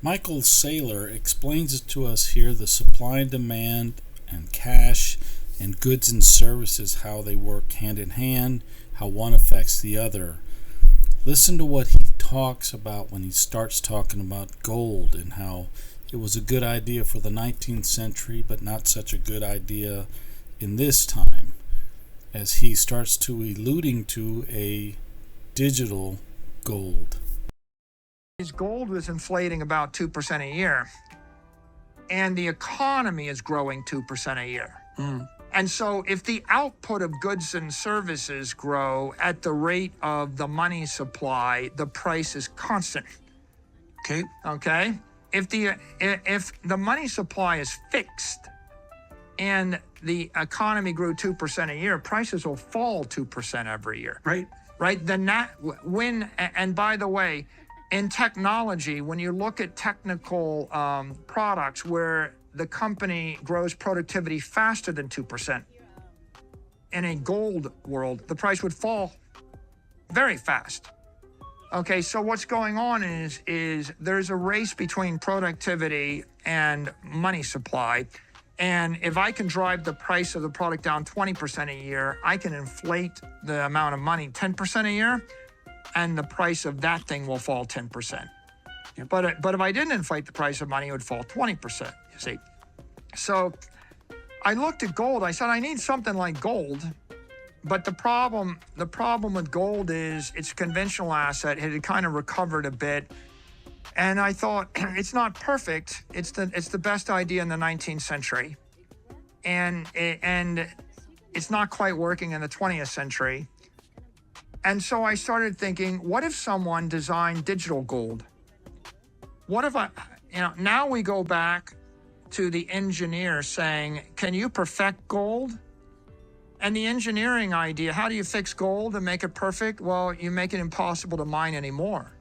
Michael Saylor explains it to us here, the supply and demand and cash and goods and services, how they work hand in hand, how one affects the other. Listen to what he talks about when he starts talking about gold and how it was a good idea for the 19th century, but not such a good idea in this time, as he starts to alluding to a digital gold. Gold was inflating about 2% a year, and the economy is growing 2% a year. And so if the output of goods and services grow at the rate of the money supply, the price is constant. Okay? If the money supply is fixed and the economy grew 2% a year, prices will fall 2% every year. Right. And by the way, in technology, when you look at technical products where the company grows productivity faster than 2%, in a gold world, the price would fall very fast. Okay, so what's going on is there's a race between productivity and money supply. And if I can drive the price of the product down 20% a year, I can inflate the amount of money 10% a year, and the price of that thing will fall 10%. Yep. But if I didn't inflate the price of money, it would fall 20%, you see. So I looked at gold. I said, I need something like gold. But the problem with gold is it's a conventional asset. It had kind of recovered a bit. And I thought, it's not perfect. It's the best idea in the 19th century. And it's not quite working in the 20th century. And so I started thinking, what if someone designed digital gold? What if now we go back to the engineer saying, can you perfect gold? And the engineering idea, how do you fix gold and make it perfect? Well, you make it impossible to mine anymore.